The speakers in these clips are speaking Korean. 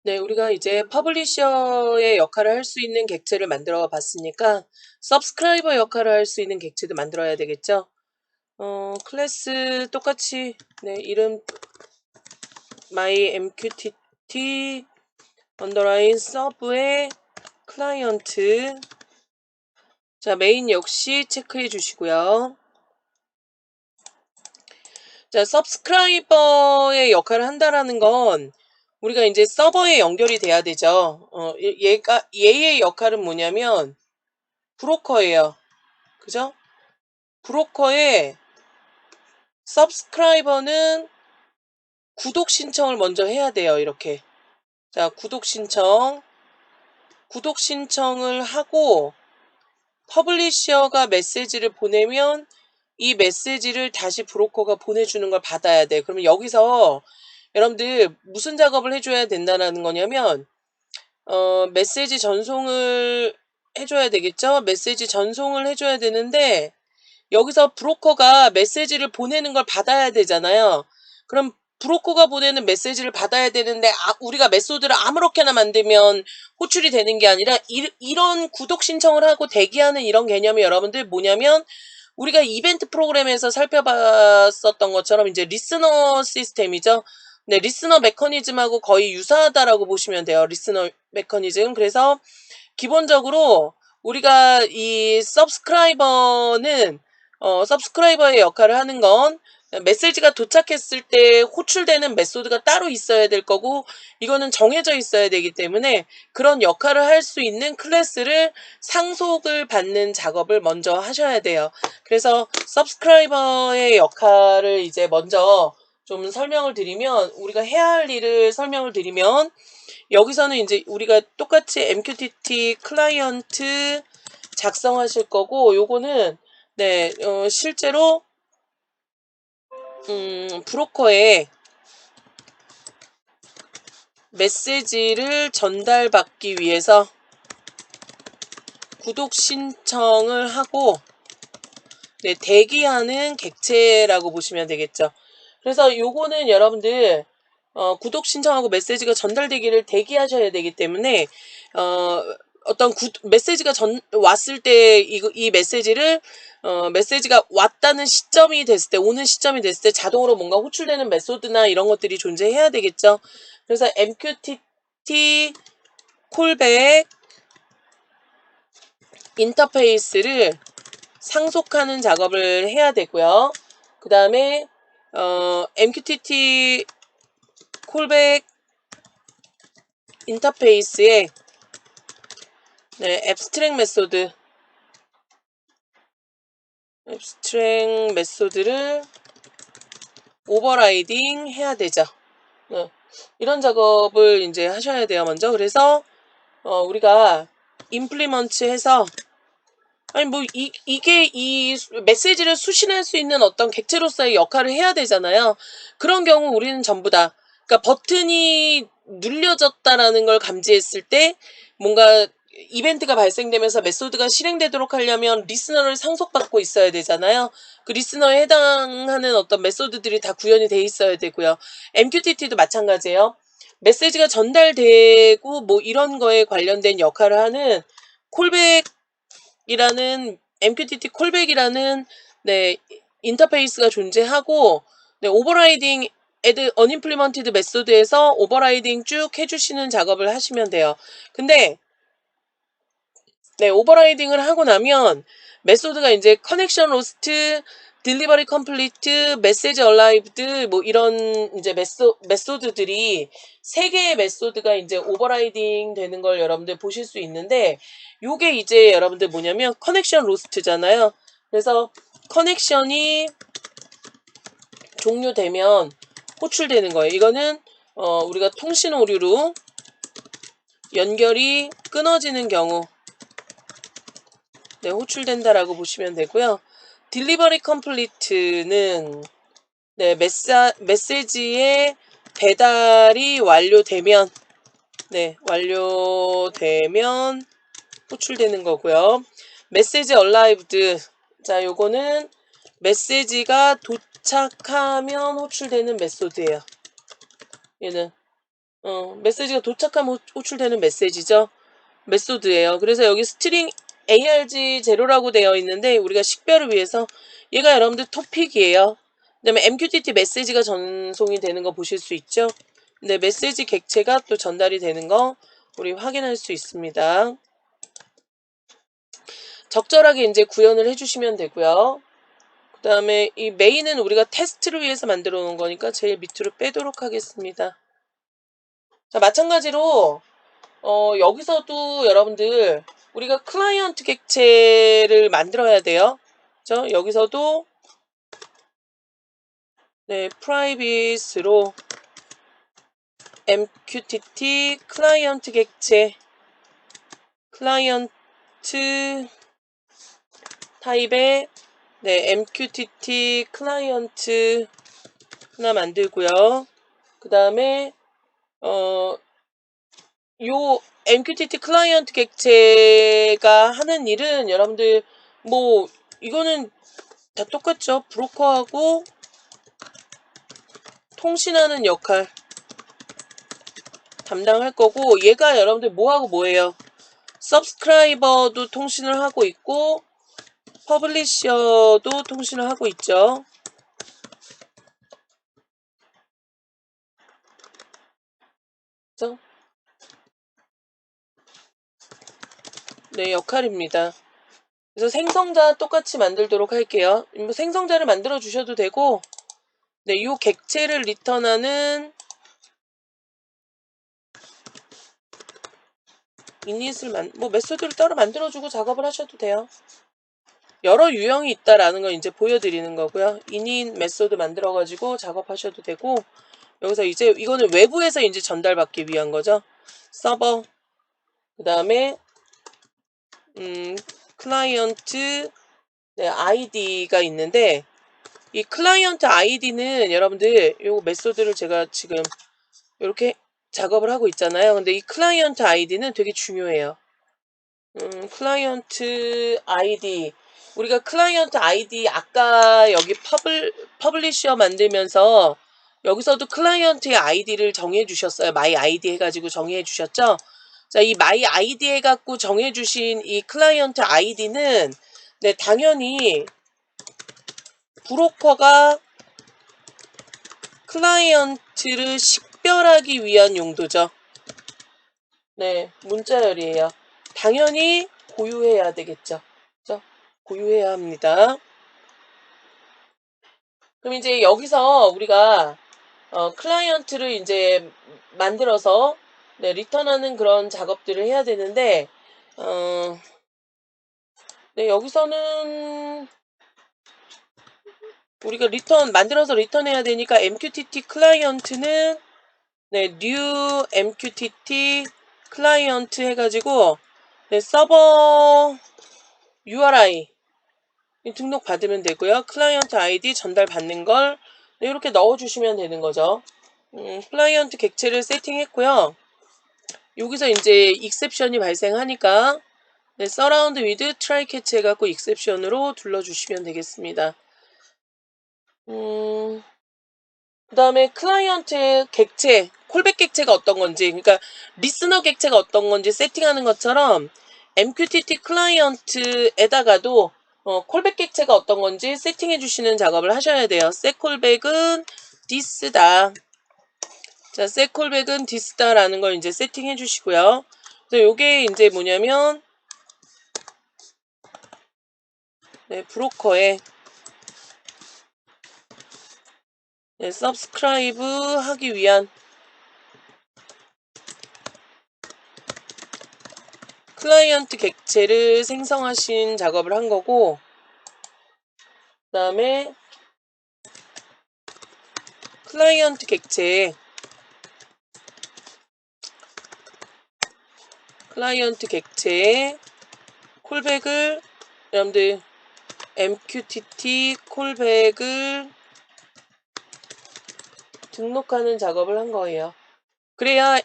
네, 우리가 이제 퍼블리셔의 역할을 할 수 있는 객체를 만들어 봤으니까 서브스크라이버 역할을 할 수 있는 객체도 만들어야 되겠죠. 클래스 똑같이 네, 이름 myMQTT 언더라인 서브의 클라이언트. 자, 메인 역시 체크해 주시고요. 자, 서브스크라이버의 역할을 한다라는 건 우리가 이제 서버에 연결이 돼야 되죠. 얘의 역할은 뭐냐면 브로커예요. 그죠? 브로커의 서브스크라이버는 구독 신청을 먼저 해야 돼요. 이렇게. 자, 구독 신청을 하고 퍼블리셔가 메시지를 보내면 이 메시지를 다시 브로커가 보내주는 걸 받아야 돼. 그러면 여기서 여러분들 무슨 작업을 해줘야 된다는 거냐면 메시지 전송을 해줘야 되겠죠? 메시지 전송을 해줘야 되는데 여기서 브로커가 메시지를 보내는 걸 받아야 되잖아요. 그럼 브로커가 보내는 메시지를 받아야 되는데 우리가 메소드를 아무렇게나 만들면 호출이 되는 게 아니라 이런 구독 신청을 하고 대기하는 이런 개념이 여러분들 뭐냐면 우리가 이벤트 프로그램에서 살펴봤었던 것처럼 이제 리스너 시스템이죠. 네, 리스너 메커니즘하고 거의 유사하다라고 보시면 돼요. 리스너 메커니즘. 그래서 기본적으로 우리가 이 서브스크라이버의 역할을 하는 건 메시지가 도착했을 때 호출되는 메소드가 따로 있어야 될 거고 이거는 정해져 있어야 되기 때문에 그런 역할을 할 수 있는 클래스를 상속을 받는 작업을 먼저 하셔야 돼요. 그래서 서브스크라이버의 역할을 이제 먼저 좀 설명을 드리면 우리가 해야 할 일을 설명을 드리면 여기서는 이제 우리가 똑같이 MQTT 클라이언트 작성하실 거고 요거는 네, 실제로 브로커에 메시지를 전달받기 위해서 구독 신청을 하고 네, 대기하는 객체라고 보시면 되겠죠. 그래서 요거는 여러분들 구독 신청하고 메시지가 전달되기를 대기하셔야 되기 때문에 어떤 메시지가 왔을 때 이 메시지를 메시지가 왔다는 시점이 됐을 때 오는 시점이 됐을 때 자동으로 뭔가 호출되는 메소드나 이런 것들이 존재해야 되겠죠. 그래서 MQTT 콜백 인터페이스를 상속하는 작업을 해야 되고요. 그 다음에 MQTT 콜백 인터페이스에 네, 앱스트랙 메소드를 오버라이딩 해야 되죠. 네, 이런 작업을 이제 하셔야 돼요, 먼저. 그래서 우리가 임플리먼트 해서 아니 뭐 이게 이 메시지를 수신할 수 있는 어떤 객체로서의 역할을 해야 되잖아요. 그런 경우 우리는 전부 다 그러니까 버튼이 눌려졌다라는 걸 감지했을 때 뭔가 이벤트가 발생되면서 메소드가 실행되도록 하려면 리스너를 상속받고 있어야 되잖아요. 그 리스너에 해당하는 어떤 메소드들이 다 구현이 돼 있어야 되고요. MQTT도 마찬가지예요. 메시지가 전달되고 뭐 이런 거에 관련된 역할을 하는 MQTT 콜백이라는 네, 인터페이스가 존재하고 네, 오버라이딩 애드 언임플리먼티드 메소드에서 오버라이딩 쭉 해주시는 작업을 하시면 돼요. 근데 네, 오버라이딩을 하고 나면 메소드가 이제 커넥션 로스트, 딜리버리 컴플리트, 메시지 얼라이브드 뭐 이런 이제 메소드들이 세 개의 메소드가 이제 오버라이딩 되는 걸 여러분들 보실 수 있는데 요게 이제 여러분들 뭐냐면 커넥션 로스트잖아요. 그래서 커넥션이 종료되면 호출되는 거예요. 이거는 우리가 통신 오류로 연결이 끊어지는 경우 네, 호출된다라고 보시면 되고요. 딜리버리 컴플리트는 네, 메시지의 배달이 완료되면 호출되는 거고요. 메시지 얼라이브드 자, 요거는 메시지가 도착하면 호출되는 메소드예요. 얘는 메시지가 도착하면 호출되는 메시지죠. 메소드예요. 그래서 여기 스트링 arg 제로라고 되어 있는데 우리가 식별을 위해서 얘가 여러분들 토픽이에요. 그다음에 MQTT 메시지가 전송이 되는 거 보실 수 있죠. 네, 메시지 객체가 또 전달이 되는 거 우리 확인할 수 있습니다. 적절하게 이제 구현을 해주시면 되고요. 그 다음에 이 메인은 우리가 테스트를 위해서 만들어 놓은 거니까 제일 밑으로 빼도록 하겠습니다. 자, 마찬가지로 여기서도 여러분들 우리가 클라이언트 객체를 만들어야 돼요. 그죠? 여기서도 네, 프라이빗으로 MQTT 클라이언트 객체 클라이언트 타입의 네, MQTT 클라이언트 하나 만들고요. 그 다음에 요 MQTT 클라이언트 객체가 하는 일은 여러분들 뭐 이거는 다 똑같죠. 브로커하고 통신하는 역할 담당할 거고 얘가 여러분들 뭐하고 뭐예요? 서브스크라이버도 통신을 하고 있고 퍼블리셔도 통신을 하고 있죠. 그래서 네, 역할입니다. 그래서 생성자 똑같이 만들도록 할게요. 뭐 생성자를 만들어 주셔도 되고 네, 요 객체를 리턴하는 이닛을 뭐 메소드를 따로 만들어주고 작업을 하셔도 돼요. 여러 유형이 있다라는 걸 이제 보여드리는 거고요. 이닛 메소드 만들어가지고 작업하셔도 되고 여기서 이제 이거는 외부에서 이제 전달받기 위한 거죠. 서버 그 다음에 클라이언트 네, 아이디가 있는데 이 클라이언트 아이디는 여러분들 요 메소드를 제가 지금 이렇게 작업을 하고 있잖아요. 근데 이 클라이언트 아이디는 되게 중요해요. 클라이언트 아이디 우리가 클라이언트 아이디 아까 여기 퍼블리셔 만들면서 여기서도 클라이언트의 아이디를 정해 주셨어요. 마이 아이디 해가지고 정해 주셨죠. 자, 이 마이 아이디 해갖고 정해 주신 이 클라이언트 아이디는 네, 당연히 브로커가 클라이언트를 식별하기 위한 용도죠. 네, 문자열이에요. 당연히 고유해야 되겠죠. 그죠? 고유해야 합니다. 그럼 이제 여기서 우리가 클라이언트를 이제 만들어서 네, 리턴하는 그런 작업들을 해야 되는데 네, 여기서는 우리가 만들어서 리턴해야 되니까 MQTT 클라이언트는 네, new MQTT 클라이언트 해가지고 네, 서버 URI 등록 받으면 되고요. 클라이언트 아이디 전달 받는 걸 네, 이렇게 넣어주시면 되는 거죠. 클라이언트 객체를 세팅했고요. 여기서 이제 익셉션이 발생하니까 네, surround with try catch 해갖고 익셉션으로 둘러주시면 되겠습니다. 그 다음에 클라이언트 객체, 콜백 객체가 어떤 건지, 그러니까 리스너 객체가 어떤 건지 세팅하는 것처럼 MQTT 클라이언트에다가도 콜백 객체가 어떤 건지 세팅해 주시는 작업을 하셔야 돼요. setCallback은 this다. 자, setCallback은 this다라는 걸 이제 세팅해 주시고요. 그래서 요게 이제 뭐냐면 네, 브로커에 네, subscribe 하기 위한 클라이언트 객체를 생성하신 작업을 한 거고 그 다음에 클라이언트 객체 콜백을 여러분들 MQTT 콜백을 등록하는 작업을 한 거예요. 그래야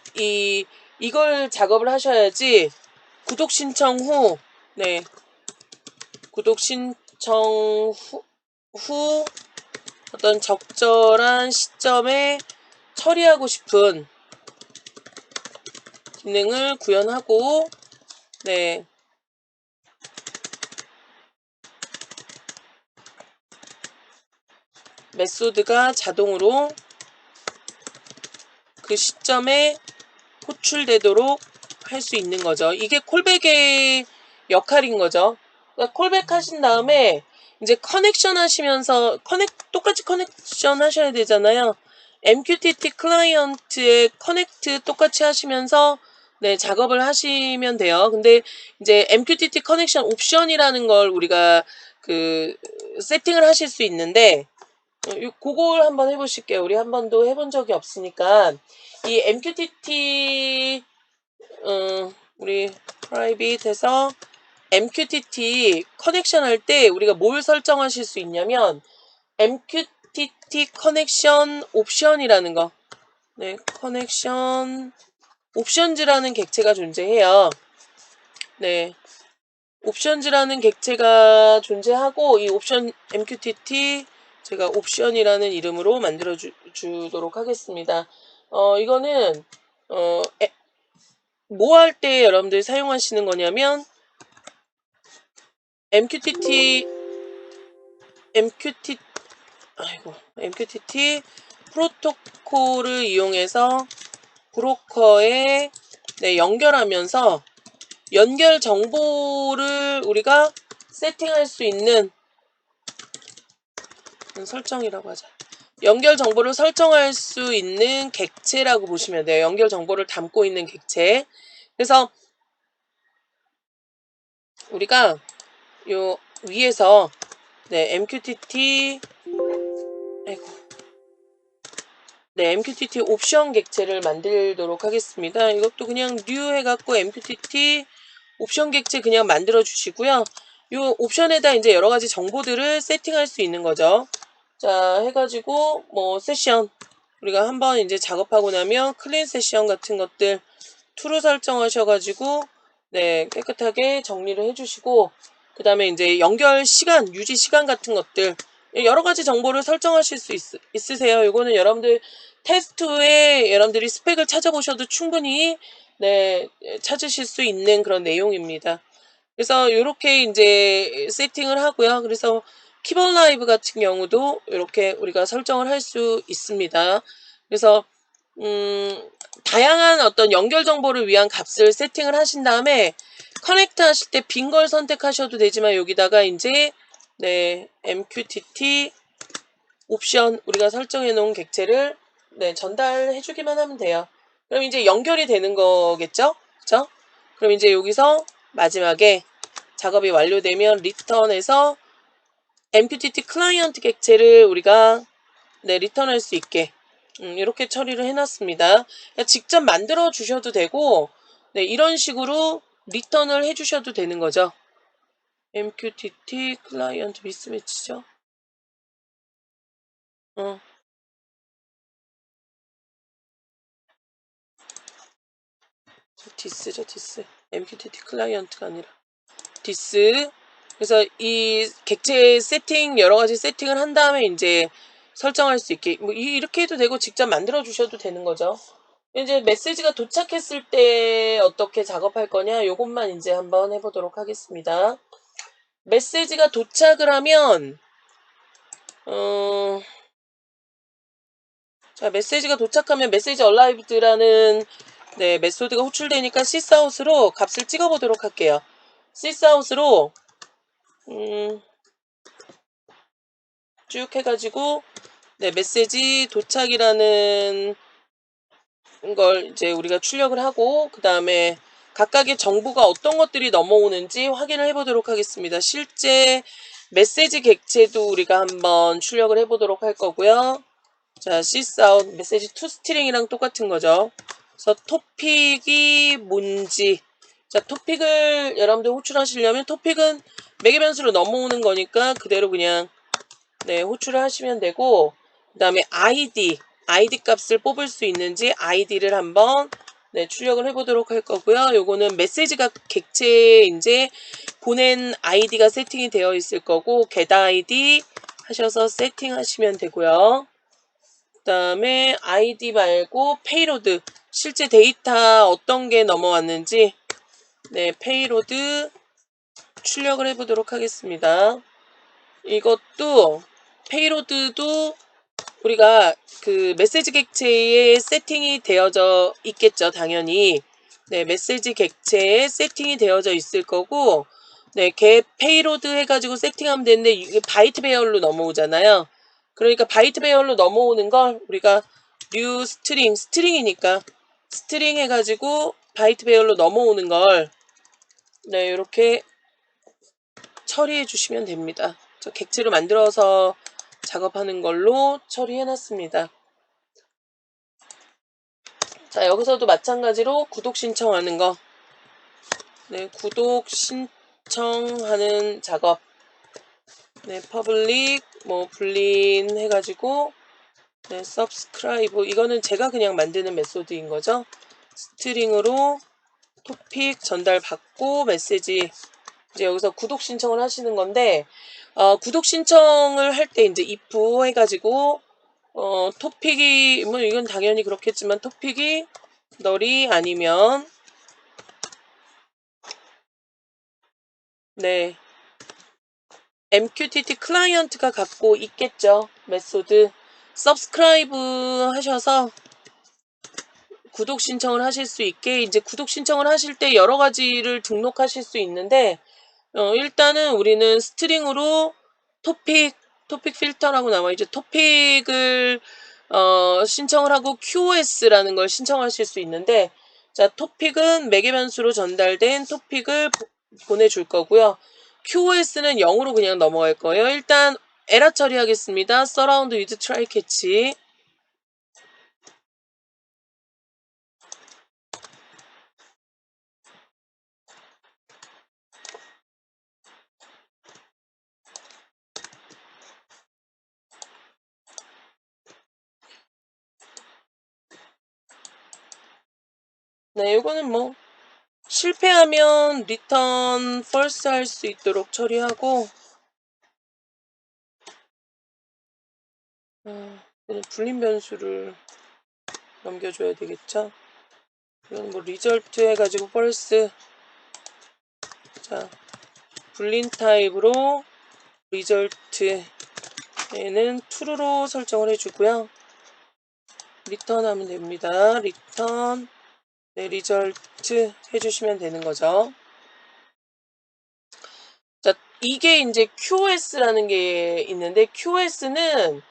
이걸 작업을 하셔야지 구독 신청 후 네, 구독 신청 후 어떤 적절한 시점에 처리하고 싶은 기능을 구현하고 네. 메소드가 자동으로 그 시점에 호출되도록 할 수 있는 거죠. 이게 콜백의 역할인 거죠. 그러니까 콜백 하신 다음에 이제 커넥션 하시면서 똑같이 커넥션 하셔야 되잖아요. MQTT 클라이언트에 커넥트 똑같이 하시면서 네, 작업을 하시면 돼요. 근데 이제 MQTT 커넥션 옵션이라는 걸 우리가 그 세팅을 하실 수 있는데 그걸 한번 해보실게요. 우리 한 번도 해본 적이 없으니까 이 MQTT 우리 프라이빗에서 MQTT 커넥션 할 때 우리가 뭘 설정하실 수 있냐면 MQTT 커넥션 옵션이라는 거 네, 커넥션 옵션즈라는 객체가 존재해요. 네, 옵션즈라는 객체가 존재하고 이 옵션 MQTT 제가 옵션이라는 이름으로 만들어 주도록 하겠습니다. 이거는 뭐 할 때 여러분들 사용하시는 거냐면 MQTT 프로토콜을 이용해서 브로커에 네, 연결하면서 연결 정보를 우리가 세팅할 수 있는 설정이라고 하자. 연결 정보를 설정할 수 있는 객체라고 보시면 돼요. 연결 정보를 담고 있는 객체. 그래서 우리가 요 위에서 네, MQTT 옵션 객체를 만들도록 하겠습니다. 이것도 그냥 new 해갖고 MQTT 옵션 객체 그냥 만들어 주시고요. 이 옵션에다 이제 여러 가지 정보들을 세팅할 수 있는 거죠. 자, 해가지고 뭐 세션 우리가 한번 이제 작업하고 나면 클린 세션 같은 것들 true 설정하셔가지고 네, 깨끗하게 정리를 해주시고 그 다음에 이제 연결 시간, 유지 시간 같은 것들 여러 가지 정보를 설정하실 수 있으세요. 이거는 여러분들 테스트 후에 여러분들이 스펙을 찾아보셔도 충분히 네, 찾으실 수 있는 그런 내용입니다. 그래서 이렇게 이제 세팅을 하고요. 그래서 키보드 라이브 같은 경우도 이렇게 우리가 설정을 할 수 있습니다. 그래서 다양한 어떤 연결 정보를 위한 값을 세팅을 하신 다음에 커넥트 하실 때 빈 걸 선택하셔도 되지만 여기다가 이제 네, MQTT 옵션 우리가 설정해 놓은 객체를 네, 전달해 주기만 하면 돼요. 그럼 이제 연결이 되는 거겠죠? 그쵸? 그럼 이제 여기서 마지막에 작업이 완료되면 리턴해서 MQTT 클라이언트 객체를 우리가 네, 리턴할 수 있게 이렇게 처리를 해놨습니다. 직접 만들어 주셔도 되고 네, 이런 식으로 리턴을 해주셔도 되는 거죠. MQTT 클라이언트 미스매치죠. 디스죠, 디스. MQTT 클라이언트가 아니라 디스. 그래서 이 객체 세팅 여러 가지 세팅을 한 다음에 이제 설정할 수 있게 뭐 이렇게 해도 되고 직접 만들어 주셔도 되는 거죠. 이제 메시지가 도착했을 때 어떻게 작업할 거냐 요것만 이제 한번 해보도록 하겠습니다. 메시지가 도착을 하면 자, 메시지가 도착하면 메시지 얼라이브드라는 네, 메소드가 호출되니까 sysout으로 값을 찍어보도록 할게요. sysout으로 쭉 해가지고 네, 메시지 도착이라는 걸 이제 우리가 출력을 하고 그 다음에 각각의 정보가 어떤 것들이 넘어오는지 확인을 해보도록 하겠습니다. 실제 메시지 객체도 우리가 한번 출력을 해보도록 할 거고요. 자, sysout 메시지 toString이랑 똑같은 거죠. 그래서 토픽이 뭔지 자, 토픽을 여러분들 호출하시려면 토픽은 매개 변수로 넘어오는 거니까 그대로 그냥 네, 호출을 하시면 되고 그 다음에 ID 값을 뽑을 수 있는지 ID를 한번 네, 출력을 해보도록 할 거고요. 요거는 메시지가 객체에 이제 보낸 ID가 세팅이 되어 있을 거고 get ID 하셔서 세팅하시면 되고요. 그 다음에 ID 말고 페이로드 실제 데이터 어떤 게 넘어왔는지 네, 페이로드 출력을 해보도록 하겠습니다. 이것도 페이로드도 우리가 그 메시지 객체에 세팅이 되어져 있겠죠, 당연히. 네, 메시지 객체에 세팅이 되어져 있을 거고, 네, 걔 페이로드 해가지고 세팅하면 되는데 이게 바이트 배열로 넘어오잖아요. 그러니까 바이트 배열로 넘어오는 걸 우리가 뉴 스트링, 스트링이니까 스트링 해가지고 바이트 배열로 넘어오는 걸 네, 이렇게 처리해 주시면 됩니다. 저 객체를 만들어서 작업하는 걸로 처리해 놨습니다. 자, 여기서도 마찬가지로 구독 신청하는 거. 네, 구독 신청하는 작업. 네, 퍼블릭, 뭐, 불린 해가지고, 네, subscribe. 이거는 제가 그냥 만드는 메소드인 거죠. 스트링으로 토픽 전달받고 메시지. 이제 여기서 구독 신청을 하시는 건데, 구독 신청을 할 때 이제 if 해가지고, 토픽이, 뭐, 이건 당연히 그렇겠지만, 토픽이 널이 아니면, 네, MQTT 클라이언트가 갖고 있겠죠. 메소드. subscribe 하셔서 구독 신청을 하실 수 있게, 이제 구독 신청을 하실 때 여러 가지를 등록하실 수 있는데, 일단은 우리는 스트링으로 토픽 필터라고 나와 이제 토픽을 신청을 하고 QoS라는 걸 신청하실 수 있는데, 자, 토픽은 매개 변수로 전달된 토픽을 보내줄 거고요. QoS는 0으로 그냥 넘어갈 거예요. 일단 에러 처리하겠습니다. surround with try catch. 네, 이거는 뭐 실패하면 return false 할 수 있도록 처리하고, 불린 변수를 넘겨줘야 되겠죠. 이건 뭐 리절트 해가지고 false. 자, 불린 타입으로 리절트에는 true로 설정을 해주고요. 리턴 하면 됩니다. 리턴, 네, 리절트 해주시면 되는 거죠. 자, 이게 이제 QoS라는 게 있는데, QoS는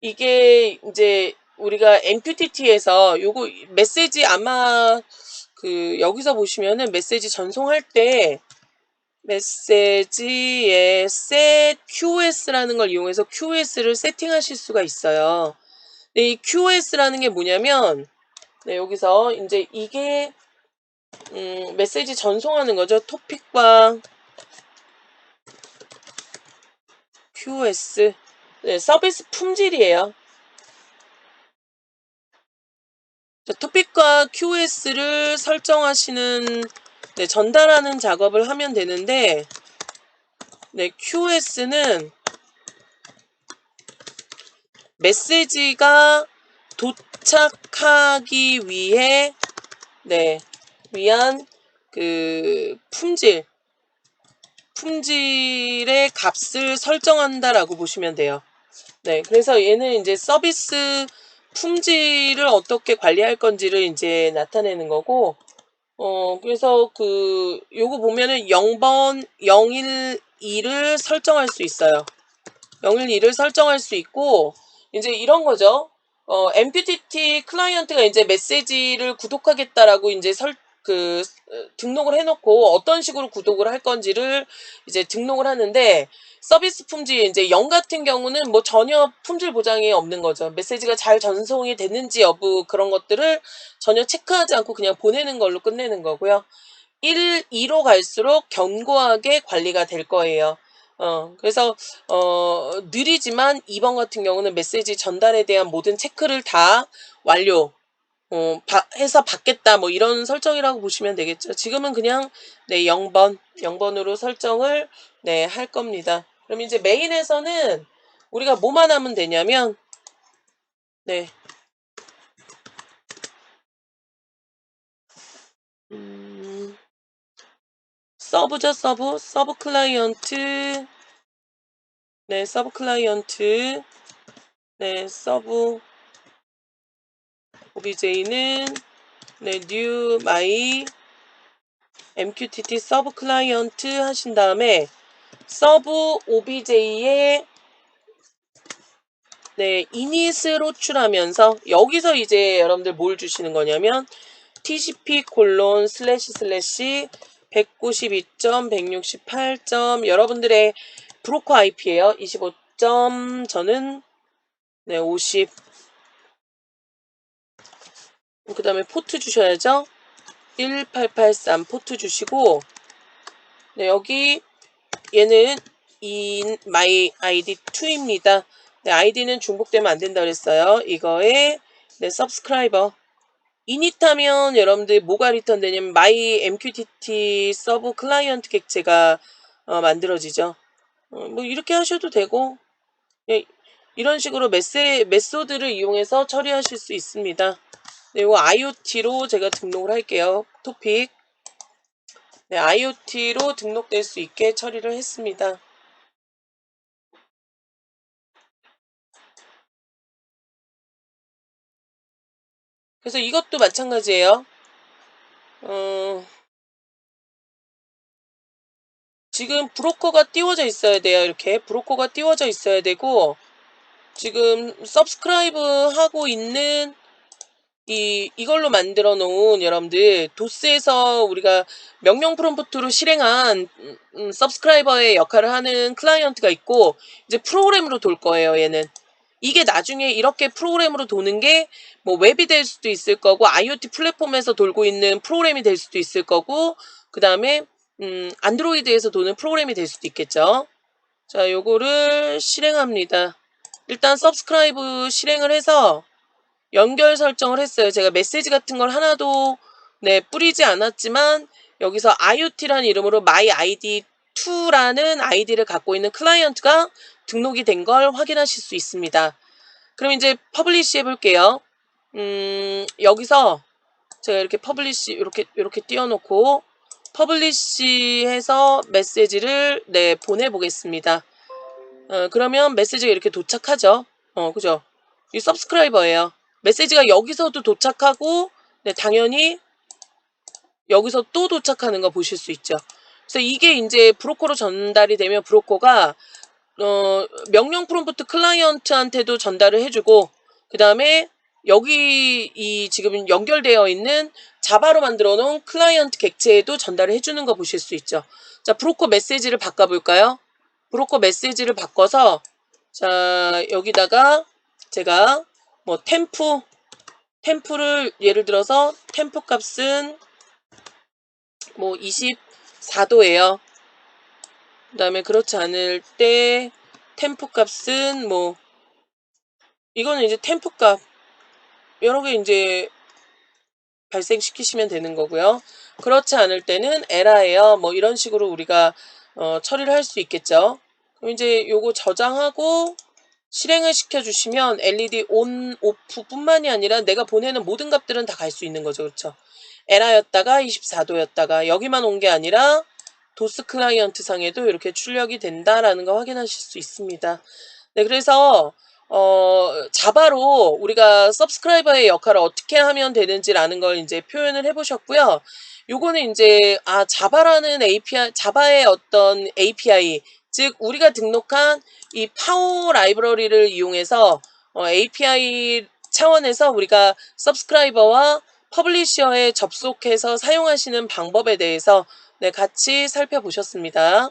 이게 이제 우리가 MQTT에서 요거 메시지 아마 그 여기서 보시면은 메시지 전송할 때 메시지에 set QoS라는 걸 이용해서 QoS를 세팅하실 수가 있어요. 이 QoS라는 게 뭐냐면, 네, 여기서 이제 이게 메시지 전송하는 거죠. 토픽과 QoS. 네, 서비스 품질이에요. 토픽과 QoS를 설정하시는, 네, 전달하는 작업을 하면 되는데, 네, QoS는 메시지가 도착하기 위해, 네, 위한 그 품질의 값을 설정한다라고 보시면 돼요. 네, 그래서 얘는 이제 서비스 품질을 어떻게 관리할 건지를 이제 나타내는 거고, 그래서 요거 보면은 0번 012를 설정할 수 있어요. 012를 설정할 수 있고, 이제 이런 거죠. MQTT 클라이언트가 이제 메시지를 구독하겠다라고 이제 등록을 해놓고 어떤 식으로 구독을 할 건지를 이제 등록을 하는데, 서비스 품질 이제 0 같은 경우는 뭐 전혀 품질 보장이 없는 거죠. 메시지가 잘 전송이 됐는지 여부 그런 것들을 전혀 체크하지 않고 그냥 보내는 걸로 끝내는 거고요. 1, 2로 갈수록 견고하게 관리가 될 거예요. 그래서 느리지만 2번 같은 경우는 메시지 전달에 대한 모든 체크를 다 완료 해서 받겠다, 뭐 이런 설정이라고 보시면 되겠죠. 지금은 그냥 네, 0번으로 설정을 네, 할 겁니다. 그럼 이제 메인에서는 우리가 뭐만 하면 되냐면, 네, 서브죠, 서브 클라이언트. 네, 서브 클라이언트. 네, 서브 OBJ는 네, new my MQTT 서브 클라이언트 하신 다음에 서브 OBJ에 네, 이닛을 호출하면서 여기서 이제 여러분들 뭘 주시는 거냐면 tcp://192.168. 여러분들의 브로커 IP예요. 25점 저는 네, 50. 그 다음에 포트 주셔야죠. 1883 포트 주시고 네, 여기 얘는 my id 2입니다. 네, 아이디는 중복되면 안 된다 그랬어요. 이거에 네, subscriber 이닛하면 여러분들 뭐가 리턴 되냐면 my MQTT 서브 클라이언트 객체가 만들어지죠. 뭐 이렇게 하셔도 되고 예, 이런 식으로 메소드를 이용해서 처리하실 수 있습니다. 네, 이거 IoT로 제가 등록을 할게요. 토픽. 네, IoT로 등록될 수 있게 처리를 했습니다. 그래서 이것도 마찬가지예요. 지금 브로커가 띄워져 있어야 돼요. 이렇게 브로커가 띄워져 있어야 되고 지금 서브스크라이브 하고 있는 이걸로 만들어 놓은 여러분들 도스에서 우리가 명령 프롬프트로 실행한 서브스크라이버의 역할을 하는 클라이언트가 있고 이제 프로그램으로 돌 거예요. 얘는 이게 나중에 이렇게 프로그램으로 도는 게 뭐 웹이 될 수도 있을 거고 IoT 플랫폼에서 돌고 있는 프로그램이 될 수도 있을 거고 그 다음에 안드로이드에서 도는 프로그램이 될 수도 있겠죠. 자, 요거를 실행합니다. 일단 서브스크라이브 실행을 해서 연결 설정을 했어요. 제가 메시지 같은 걸 하나도 네, 뿌리지 않았지만 여기서 IoT라는 이름으로 myID2라는 아이디를 갖고 있는 클라이언트가 등록이 된 걸 확인하실 수 있습니다. 그럼 이제 퍼블리시 해볼게요. 여기서 제가 이렇게 퍼블리시 이렇게 띄워놓고 퍼블리시 해서 메시지를 네, 보내보겠습니다. 그러면 메시지가 이렇게 도착하죠. 그죠? 이 서브스크라이버예요. 메시지가 여기서도 도착하고 네, 당연히 여기서 또 도착하는 거 보실 수 있죠. 그래서 이게 이제 브로커로 전달이 되면 브로커가 명령 프롬프트 클라이언트한테도 전달을 해주고 그 다음에 여기 이 지금 연결되어 있는 자바로 만들어 놓은 클라이언트 객체에도 전달을 해주는 거 보실 수 있죠. 자, 브로커 메시지를 바꿔볼까요? 브로커 메시지를 바꿔서 자, 여기다가 제가 뭐 템프를 예를 들어서 템프 값은 뭐 24도예요. 그 다음에 그렇지 않을 때 템프 값은 뭐 이거는 이제 템프 값 여러 개 이제 발생시키시면 되는 거고요. 그렇지 않을 때는 에라예요. 뭐 이런 식으로 우리가 처리를 할 수 있겠죠. 그럼 이제 요거 저장하고 실행을 시켜주시면 LED 온, 오프 뿐만이 아니라 내가 보내는 모든 값들은 다 갈 수 있는 거죠. 그렇죠? 에라였다가 24도였다가 여기만 온 게 아니라 도스 클라이언트 상에도 이렇게 출력이 된다라는 거 확인하실 수 있습니다. 네, 그래서 자바로 우리가 서브스크라이버의 역할을 어떻게 하면 되는지라는 걸 이제 표현을 해보셨고요. 요거는 이제 자바라는 API, 자바의 어떤 API, 즉 우리가 등록한 이 파워 라이브러리를 이용해서 API 차원에서 우리가 서브스크라이버와 퍼블리셔에 접속해서 사용하시는 방법에 대해서 네, 같이 살펴보셨습니다.